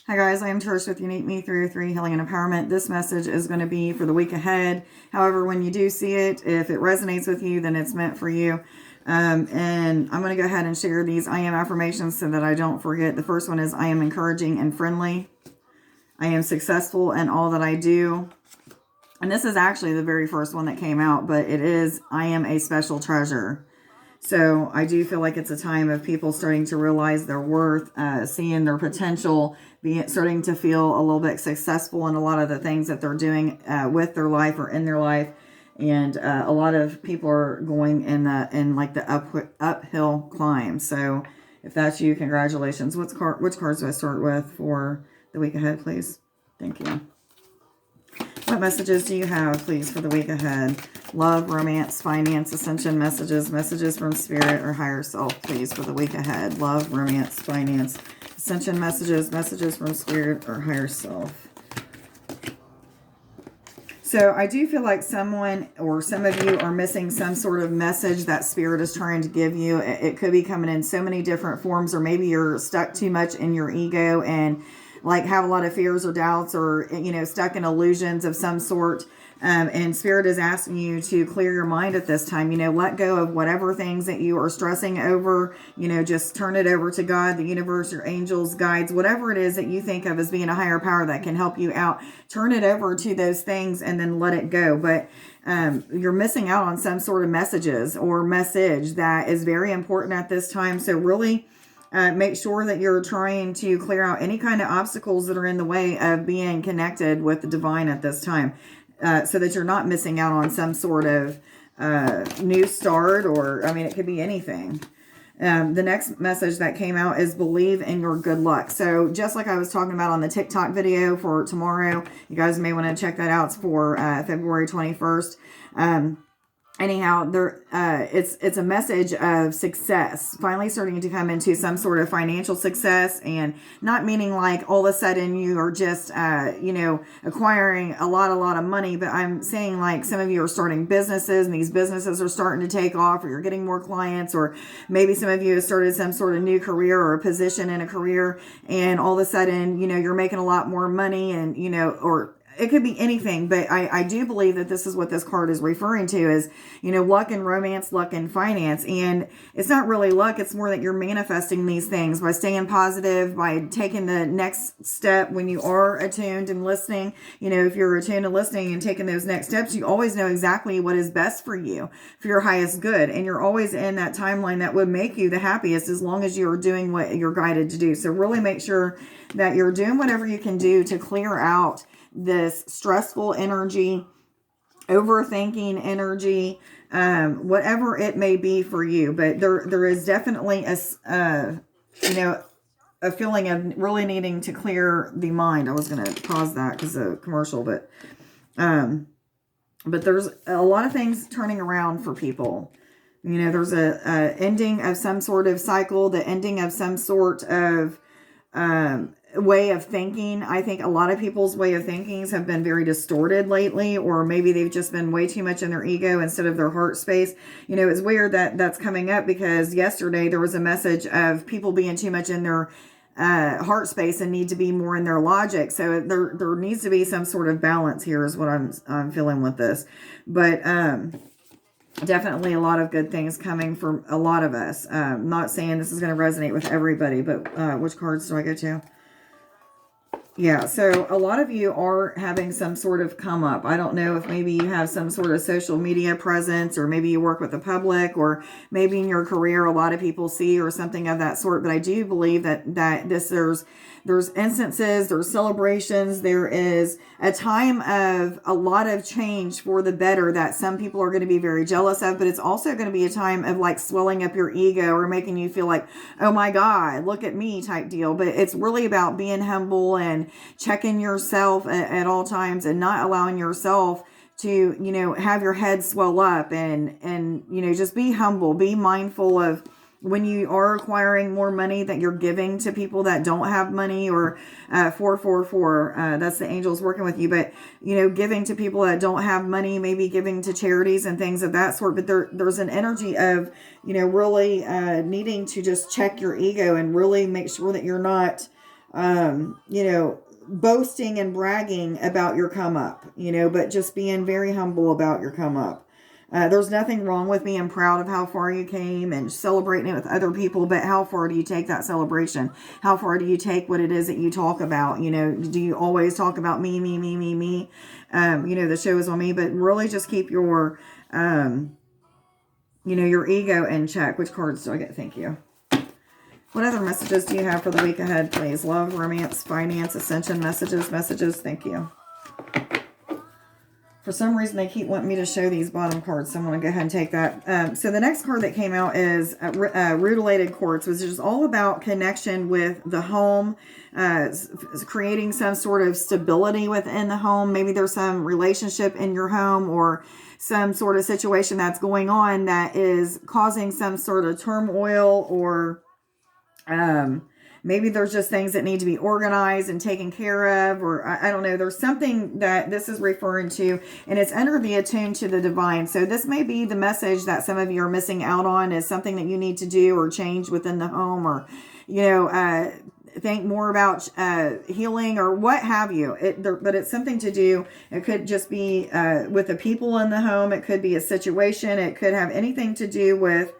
Hi guys, I am Trish with Unique Me 303 Healing and Empowerment. This message is going to be for the week ahead. However, when you do see it, if it resonates with you, then it's meant for you. And I'm going to go ahead and share these I am affirmations so that I don't forget. The first one is I am encouraging and friendly. I am successful in all that I do. And this is actually the very first one that came out, but it is I am a special treasure. So I do feel like it's a time of people starting to realize their worth, seeing their potential, starting to feel a little bit successful in a lot of the things that they're doing with their life or in their life. And a lot of people are going in the uphill climb. So if that's you, congratulations. Which cards do I start with for the week ahead, please? Thank you. What messages do you have, please, for the week ahead? Love, romance, finance, ascension messages, messages from spirit or higher self, please, for the week ahead. Love, romance, finance, ascension messages, messages from spirit or higher self. So I do feel like someone or some of you are missing some sort of message that spirit is trying to give you. It could be coming in so many different forms, or maybe you're stuck too much in your ego and like have a lot of fears or doubts, or, you know, stuck in illusions of some sort. And spirit is asking you to clear your mind at this time. You know, let go of whatever things that you are stressing over. You know, just turn it over to God, the universe, your angels, guides, whatever it is that you think of as being a higher power that can help you out. Turn it over to those things and then let it go. But you're missing out on some sort of messages or message that is very important at this time. So really make sure that you're trying to clear out any kind of obstacles that are in the way of being connected with the divine at this time, so that you're not missing out on some sort of new start, or, I mean, it could be anything. The next message that came out is believe in your good luck. So just like I was talking about on the TikTok video for tomorrow, you guys may want to check that out. It's for February 21st. Anyhow, it's a message of success, finally starting to come into some sort of financial success, and not meaning like all of a sudden you are just, acquiring a lot of money, but I'm saying like some of you are starting businesses and these businesses are starting to take off, or you're getting more clients, or maybe some of you have started some sort of new career or a position in a career, and all of a sudden, you know, you're making a lot more money, and, you know, or it could be anything, but I do believe that this is what this card is referring to is, you know, luck and romance, luck and finance. And it's not really luck. It's more that you're manifesting these things by staying positive, by taking the next step when you are attuned and listening. You know, if you're attuned and listening and taking those next steps, you always know exactly what is best for you, for your highest good. And you're always in that timeline that would make you the happiest as long as you're doing what you're guided to do. So really make sure that you're doing whatever you can do to clear out this stressful energy, overthinking energy, whatever it may be for you. But there is definitely a feeling of really needing to clear the mind. I was going to pause that because of a commercial, but there's a lot of things turning around for people. You know, there's a ending of some sort of cycle, the ending of some sort of way of thinking. I think a lot of people's way of thinking have been very distorted lately, or maybe they've just been way too much in their ego instead of their heart space. You know, it's weird that that's coming up, because yesterday there was a message of people being too much in their heart space and need to be more in their logic. So there needs to be some sort of balance here is what I'm feeling with this. But definitely a lot of good things coming from a lot of us. Not saying this is going to resonate with everybody, but which cards do I go to? Yeah, so a lot of you are having some sort of come up. I don't know if maybe you have some sort of social media presence, or maybe you work with the public, or maybe in your career a lot of people see, or something of that sort. But I do believe that there's instances, there's celebrations, there is a time of a lot of change for the better that some people are going to be very jealous of, but it's also going to be a time of like swelling up your ego, or making you feel like, oh my God, look at me type deal. But it's really about being humble and checking yourself at all times, and not allowing yourself to, you know, have your head swell up, and, you know, just be humble, be mindful of when you are acquiring more money that you're giving to people that don't have money, or 444, that's the angels working with you. But, you know, giving to people that don't have money, maybe giving to charities and things of that sort. But there's an energy of, you know, really needing to just check your ego and really make sure that you're not boasting and bragging about your come up, but just being very humble about your come up. There's nothing wrong with being proud of how far you came and celebrating it with other people, but how far do you take that celebration? How far do you take what it is that you talk about? Do you always talk about me, me, me, me, me? The show is on me, but really just keep your, your ego in check. Which cards do I get? Thank you. What other messages do you have for the week ahead, please? Love, romance, finance, ascension, messages. Thank you. For some reason, they keep wanting me to show these bottom cards, so I'm going to go ahead and take that. So the next card that came out is Rutilated Quartz, which is all about connection with the home, creating some sort of stability within the home. Maybe there's some relationship in your home or some sort of situation that's going on that is causing some sort of turmoil, or maybe there's just things that need to be organized and taken care of, or I don't know. There's something that this is referring to, and it's under the attuned to the divine. So this may be the message that some of you are missing out on, is something that you need to do or change within the home, or, think more about healing or what have you. But it's something to do. It could just be with the people in the home. It could be a situation. It could have anything to do with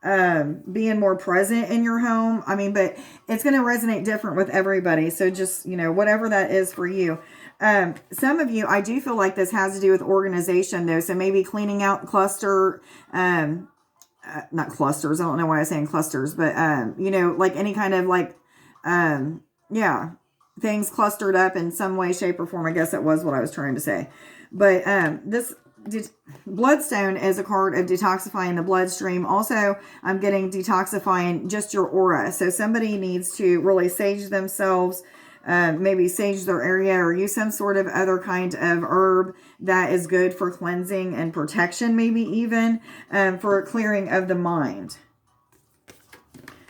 being more present in your home. But it's going to resonate different with everybody. So just, whatever that is for you. Some of you, I do feel like this has to do with organization though. So maybe cleaning out cluster, not clusters. I don't know why I'm saying clusters, but, like any kind of things clustered up in some way, shape, or form. I guess that was what I was trying to say. But, this Bloodstone is a card of detoxifying the bloodstream. Also, I'm getting detoxifying just your aura. So somebody needs to really sage themselves, maybe sage their area, or use some sort of other kind of herb that is good for cleansing and protection, maybe even for clearing of the mind.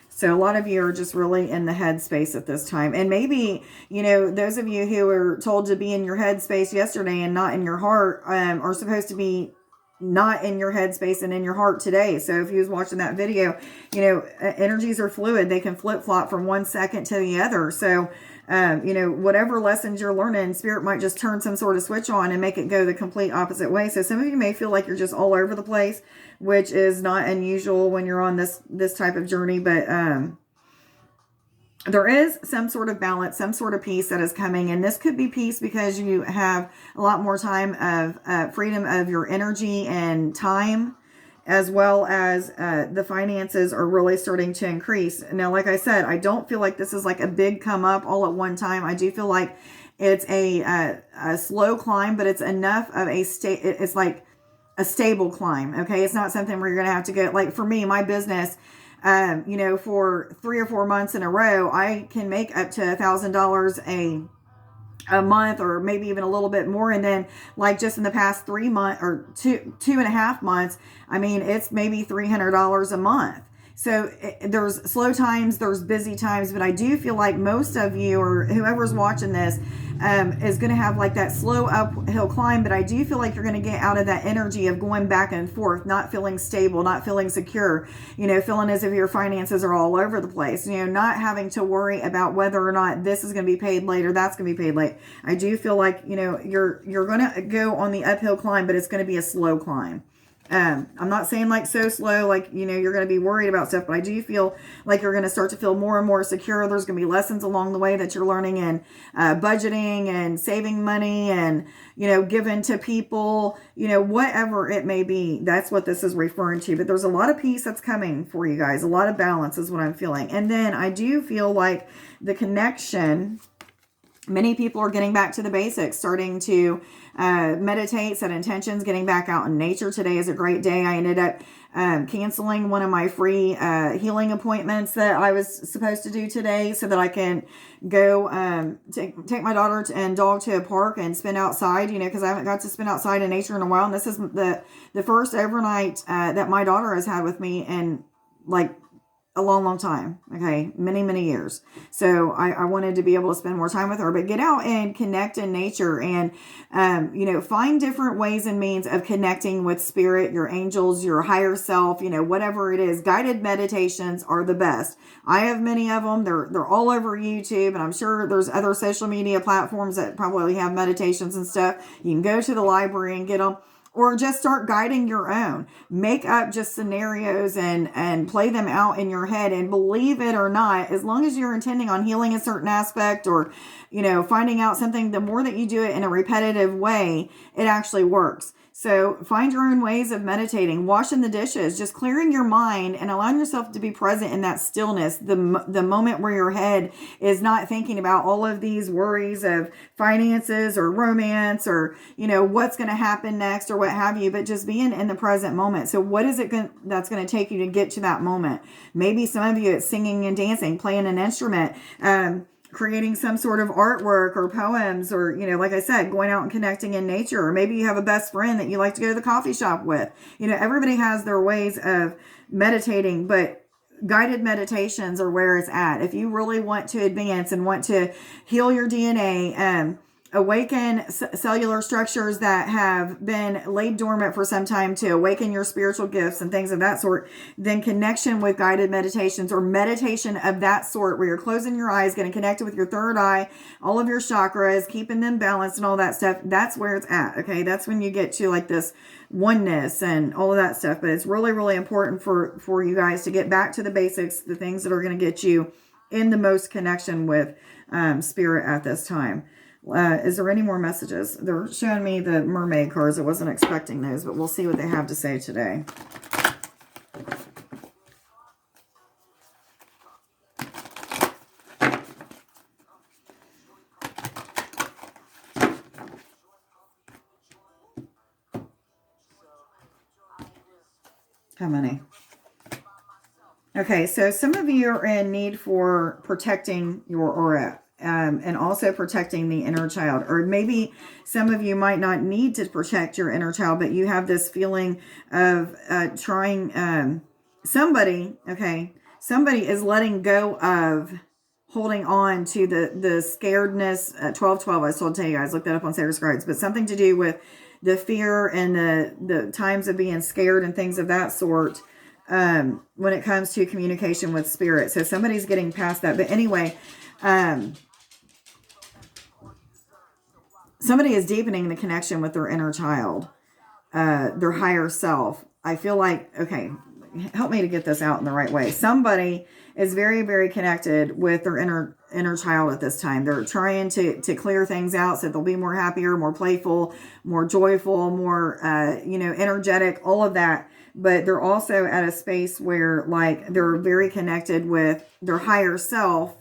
So a lot of you are just really in the head space at this time. And maybe, those of you who were told to be in your head space yesterday and not in your heart are supposed to be not in your head space and in your heart today. So if you was watching that video, energies are fluid. They can flip-flop from one second to the other. So, whatever lessons you're learning, Spirit might just turn some sort of switch on and make it go the complete opposite way. So some of you may feel like you're just all over the place, which is not unusual when you're on this type of journey. But there is some sort of balance, some sort of peace that is coming. And this could be peace because you have a lot more time of freedom of your energy and time, as well as the finances are really starting to increase. Now, like I said, I don't feel like this is like a big come up all at one time. I do feel like it's a slow climb, but it's enough of it's like a stable climb. Okay. It's not something where you're going to have to go, like for me, my business, for 3 or 4 months in a row, I can make up to $1,000 a month, or maybe even a little bit more. And then like just in the past 3 months or 2.5 months, it's maybe $300 a month. So there's slow times, there's busy times, but I do feel like most of you, or whoever's watching this, is going to have like that slow uphill climb. But I do feel like you're going to get out of that energy of going back and forth, not feeling stable, not feeling secure, feeling as if your finances are all over the place, not having to worry about whether or not this is going to be paid later, that's going to be paid late. I do feel like, you're going to go on the uphill climb, but it's going to be a slow climb. I'm not saying like so slow, like, you're going to be worried about stuff, but I do feel like you're going to start to feel more and more secure. There's going to be lessons along the way that you're learning in budgeting and saving money and, giving to people, whatever it may be. That's what this is referring to. But there's a lot of peace that's coming for you guys. A lot of balance is what I'm feeling. And then I do feel like the connection, many people are getting back to the basics, starting to meditate, set intentions, getting back out in nature. Today is a great day. I ended up canceling one of my free healing appointments that I was supposed to do today so that I can go take my daughter and dog to a park and spend outside, because I haven't got to spend outside in nature in a while. And this is the first overnight that my daughter has had with me in like a long, long time. Okay. Many, many years. So I wanted to be able to spend more time with her, but get out and connect in nature and, find different ways and means of connecting with spirit, your angels, your higher self, whatever it is. Guided meditations are the best. I have many of them. They're all over YouTube, and I'm sure there's other social media platforms that probably have meditations and stuff. You can go to the library and get them. Or just start guiding your own. Make up just scenarios and play them out in your head. And believe it or not, as long as you're intending on healing a certain aspect or, finding out something, the more that you do it in a repetitive way, it actually works. So find your own ways of meditating, washing the dishes, just clearing your mind and allowing yourself to be present in that stillness, the moment where your head is not thinking about all of these worries of finances or romance or, what's going to happen next or what have you, but just being in the present moment. So what is it that's going to take you to get to that moment? Maybe some of you it's singing and dancing, playing an instrument, creating some sort of artwork or poems or, like I said, going out and connecting in nature. Or maybe you have a best friend that you like to go to the coffee shop with. Everybody has their ways of meditating, but guided meditations are where it's at. If you really want to advance and want to heal your DNA, awaken cellular structures that have been laid dormant for some time, to awaken your spiritual gifts and things of that sort, then connection with guided meditations or meditation of that sort where you're closing your eyes, getting connected with your third eye, all of your chakras, keeping them balanced and all that stuff. That's where it's at. Okay. That's when you get to like this oneness and all of that stuff. But it's really, really important for you guys to get back to the basics, the things that are going to get you in the most connection with spirit at this time. Is there any more messages? They're showing me the mermaid cards. I wasn't expecting those, but we'll see what they have to say today. How many? Okay, so some of you are in need for protecting your aura. And also protecting the inner child. Or maybe some of you might not need to protect your inner child, but you have this feeling of trying, somebody is letting go of holding on to the scaredness. 1212, I was told to tell you guys, look that up on Sacred Scribes, but something to do with the fear and the times of being scared and things of that sort when it comes to communication with spirit. So somebody's getting past that. But anyway, somebody is deepening the connection with their inner child, their higher self. I feel like, okay, help me to get this out in the right way. Somebody is very, very connected with their inner child at this time. They're trying to clear things out so they'll be more happier, more playful, more joyful, more, energetic, all of that. But they're also at a space where like they're very connected with their higher self.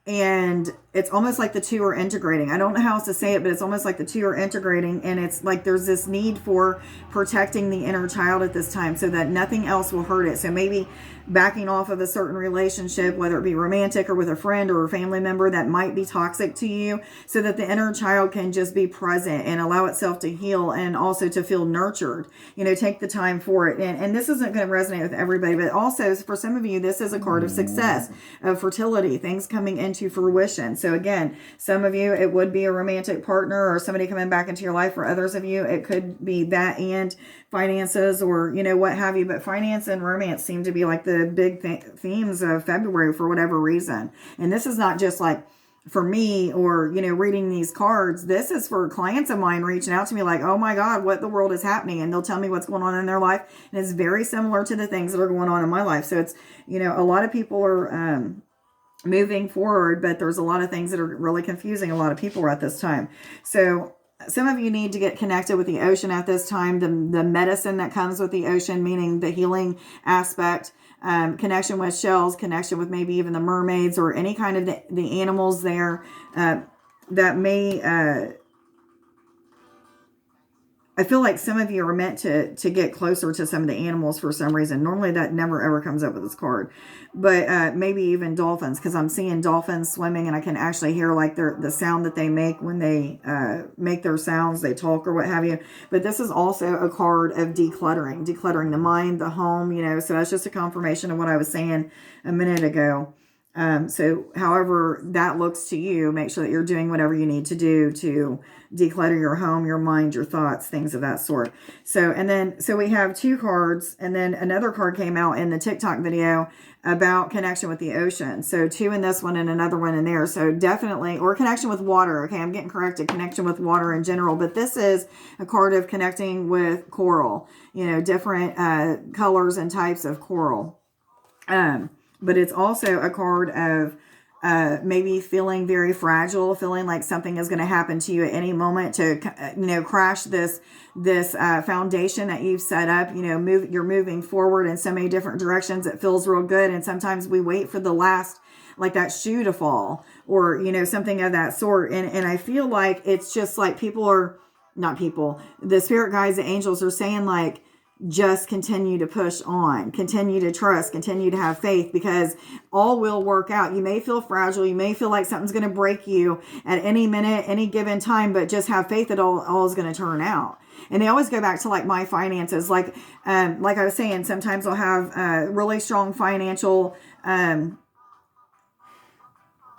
And it's almost like the two are integrating. I don't know how else to say it, but it's almost like the two are integrating. And it's like there's this need for protecting the inner child at this time so that nothing else will hurt it. So maybe backing off of a certain relationship, whether it be romantic or with a friend or a family member that might be toxic to you, so that the inner child can just be present and allow itself to heal and also to feel nurtured. Take the time for it. And this isn't going to resonate with everybody, but also for some of you, this is a card of success, of fertility, things coming into fruition. So again, some of you, it would be a romantic partner or somebody coming back into your life. For others of you, it could be that and finances or, what have you. But finance and romance seem to be like the big themes of February for whatever reason. And this is not just like for me or, reading these cards. This is for clients of mine reaching out to me like, oh my God, what the world is happening? And they'll tell me what's going on in their life. And it's very similar to the things that are going on in my life. So it's, a lot of people are, moving forward, but there's a lot of things that are really confusing a lot of people at this time. So some of you need to get connected with the ocean at this time, the medicine that comes with the ocean, meaning the healing aspect, connection with shells, connection with maybe even the mermaids or any kind of the animals there that may I feel like some of you are meant to get closer to some of the animals for some reason. Normally that never ever comes up with this card. But maybe even dolphins, because I'm seeing dolphins swimming and I can actually hear like the sound that they make when they make their sounds, they talk or what have you. But this is also a card of decluttering the mind, the home, so that's just a confirmation of what I was saying a minute ago. So however that looks to you, make sure that you're doing whatever you need to do to declutter your home, your mind, your thoughts, things of that sort. So we have 2 cards, and then another card came out in the TikTok video about connection with the ocean. So 2 in this one and another one in there. So definitely, or connection with water. Okay, I'm getting corrected, connection with water in general, but this is a card of connecting with coral, different colors and types of coral. But it's also a card of maybe feeling very fragile, feeling like something is going to happen to you at any moment to, crash this foundation that you've set up. You're moving forward in so many different directions. It feels real good. And sometimes we wait for the last, like that shoe to fall or, something of that sort. And I feel like it's just like the spirit guides, the angels are saying like, just continue to push on, continue to trust, continue to have faith, because all will work out. You may feel fragile. You may feel like something's going to break you at any minute, any given time, but just have faith that all is going to turn out. And they always go back to like my finances. Like I was saying, sometimes I'll have really strong financial,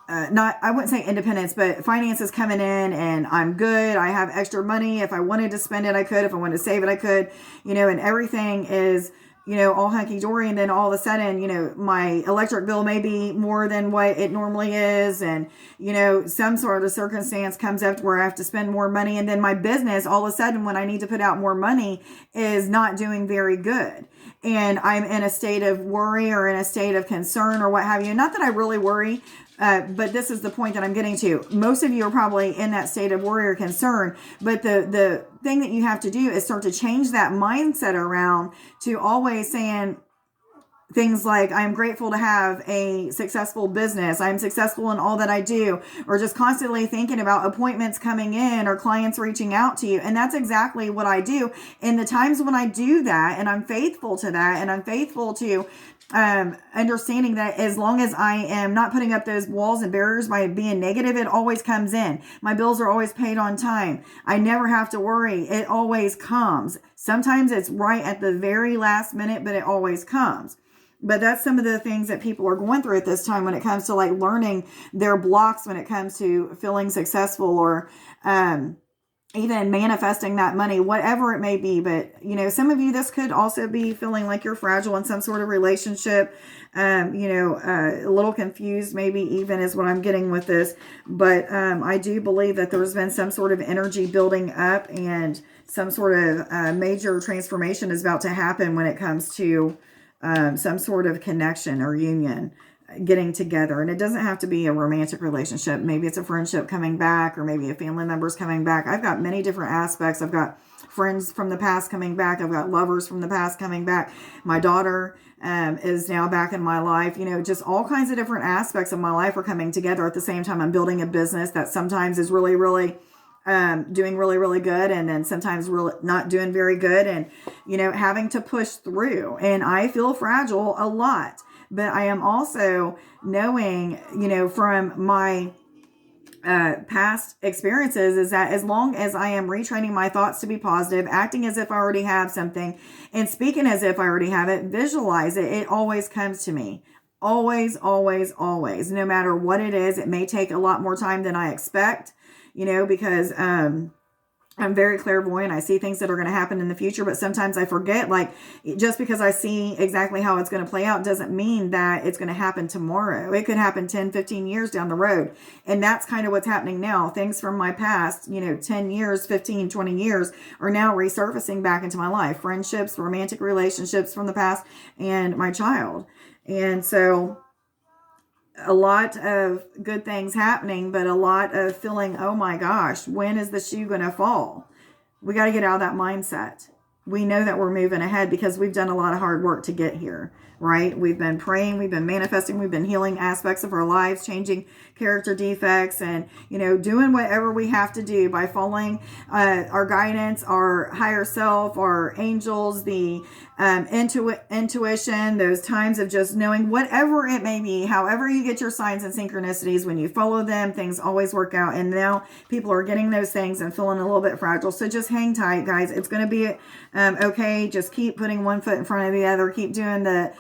I wouldn't say independence, but finances coming in and I'm good. I have extra money. If I wanted to spend it, I could. If I wanted to save it, I could, and everything is, all hunky dory. And then all of a sudden, my electric bill may be more than what it normally is. And, some sort of circumstance comes up where I have to spend more money. And then my business, all of a sudden, when I need to put out more money, is not doing very good. And I'm in a state of worry or in a state of concern or what have you. Not that I really worry. But this is the point that I'm getting to. Most of you are probably in that state of worry or concern. But the thing that you have to do is start to change that mindset around to always saying things like, I'm grateful to have a successful business. I'm successful in all that I do. Or just constantly thinking about appointments coming in or clients reaching out to you. And that's exactly what I do. And the times when I do that, and I'm faithful to that, and I'm faithful to understanding that as long as I am not putting up those walls and barriers by being negative, it always comes in. My bills are always paid on time. I never have to worry. It always comes. Sometimes it's right at the very last minute, but it always comes. But that's some of the things that people are going through at this time when it comes to like learning their blocks when it comes to feeling successful or even manifesting that money, whatever it may be. But, some of you, this could also be feeling like you're fragile in some sort of relationship, a little confused, maybe even is what I'm getting with this. But I do believe that there's been some sort of energy building up and some sort of major transformation is about to happen when it comes to some sort of connection or union getting together. And it doesn't have to be a romantic relationship. Maybe it's a friendship coming back, or maybe a family member's coming back. I've got many different aspects. I've got friends from the past coming back. I've got lovers from the past coming back. My daughter is now back in my life. Just all kinds of different aspects of my life are coming together at the same time. I'm building a business that sometimes is really, really doing really, really good. And then sometimes really not doing very good and, having to push through. And I feel fragile a lot, but I am also knowing, from my past experiences is that as long as I am retraining my thoughts to be positive, acting as if I already have something and speaking as if I already have it, visualize it, it always comes to me. Always, always, always. No matter what it is, it may take a lot more time than I expect, because I'm very clairvoyant. I see things that are going to happen in the future, but sometimes I forget, like, just because I see exactly how it's going to play out doesn't mean that it's going to happen tomorrow. It could happen 10, 15 years down the road. And that's kind of what's happening now. Things from my past, 10 years, 15, 20 years are now resurfacing back into my life. Friendships, romantic relationships from the past, and my child. And so a lot of good things happening, but a lot of feeling, oh my gosh, when is the shoe going to fall? We got to get out of that mindset. We know that we're moving ahead because we've done a lot of hard work to get here, right? We've been praying, we've been manifesting, we've been healing aspects of our lives, changing character defects, and, you know, doing whatever we have to do by following our guidance, our higher self, our angels, the intuition, those times of just knowing whatever it may be, however you get your signs and synchronicities, when you follow them, things always work out. And now people are getting those things and feeling a little bit fragile. So just hang tight, guys. It's going to be okay. Just keep putting one foot in front of the other. Keep doing the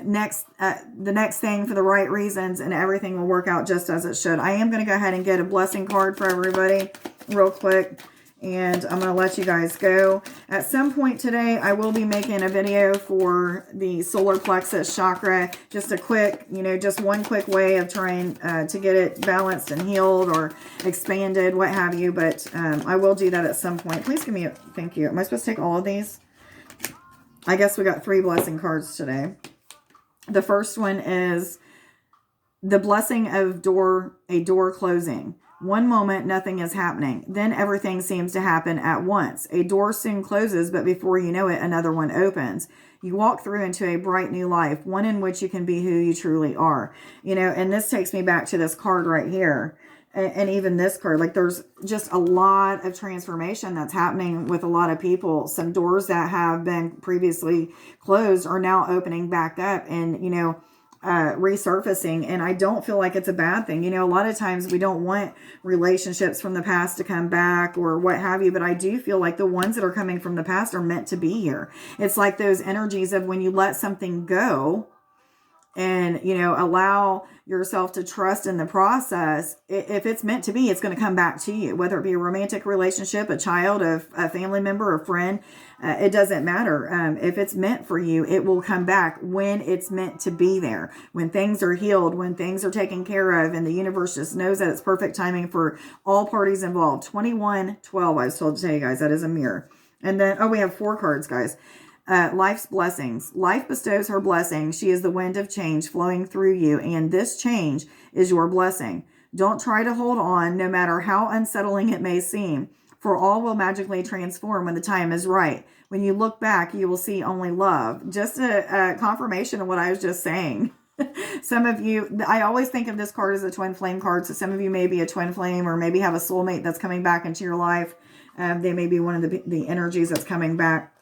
next thing for the right reasons, and everything will work out just as it should. I am going to go ahead and get a blessing card for everybody real quick, and I'm going to let you guys go. At some point today, I will be making a video for the solar plexus chakra. Just a quick, you know, just one quick way of trying to get it balanced and healed or expanded, what have you. But I will do that at some point. Please give me a thank you. Am I supposed to take all of these? I guess we got 3 blessing cards today. The first one is the blessing of a door closing. One moment, nothing is happening. Then everything seems to happen at once. A door soon closes, but before you know it, another one opens. You walk through into a bright new life, one in which you can be who you truly are. You know, and this takes me back to this card right here. And even this card, like there's just a lot of transformation that's happening with a lot of people. Some doors that have been previously closed are now opening back up and, you know, resurfacing. And I don't feel like it's a bad thing. You know, a lot of times we don't want relationships from the past to come back or what have you, but I do feel like the ones that are coming from the past are meant to be here. It's like those energies of when you let something go and, you know, allow yourself to trust in the process. If it's meant to be, it's going to come back to you, whether it be a romantic relationship, a child, a family member, a friend. It doesn't matter. If it's meant for you, it will come back when it's meant to be there. When things are healed, when things are taken care of, and the universe just knows that it's perfect timing for all parties involved. 2112, I was told to tell you guys, that is a mirror. And then, oh, we have 4 cards, guys. Life's blessings. Life bestows her blessings. She is the wind of change flowing through you, and this change is your blessing. Don't try to hold on, no matter how unsettling it may seem, for all will magically transform when the time is right. When you look back, you will see only love. Just a confirmation of what I was just saying. Some of you, I always think of this card as a twin flame card, so some of you may be a twin flame or maybe have a soulmate that's coming back into your life. They may be one of the energies that's coming back.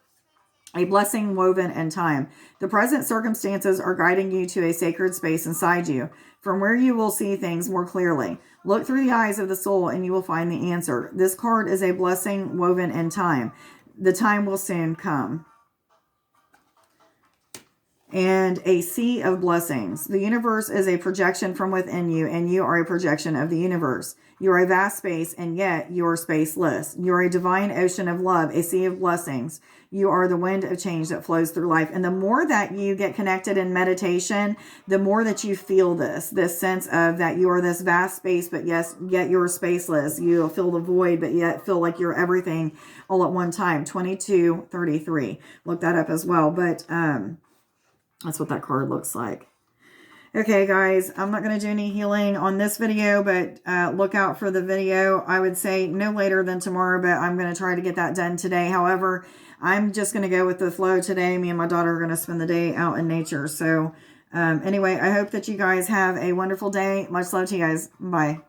A blessing woven in time. The present circumstances are guiding you to a sacred space inside you, from where you will see things more clearly. Look through the eyes of the soul and you will find the answer. This card is a blessing woven in time. The time will soon come. And a sea of blessings. The universe is a projection from within you, and you are a projection of the universe. You are a vast space, and yet you are spaceless. You are a divine ocean of love, a sea of blessings. You are the wind of change that flows through life. And the more that you get connected in meditation, the more that you feel this sense of that you are this vast space, but yet you're spaceless. You'll feel the void, but yet feel like you're everything all at one time. 2233. Look that up as well. But that's what that card looks like. Okay, guys, I'm not going to do any healing on this video, but look out for the video. I would say no later than tomorrow, but I'm going to try to get that done today. However, I'm just going to go with the flow today. Me and my daughter are going to spend the day out in nature. So anyway, I hope that you guys have a wonderful day. Much love to you guys. Bye.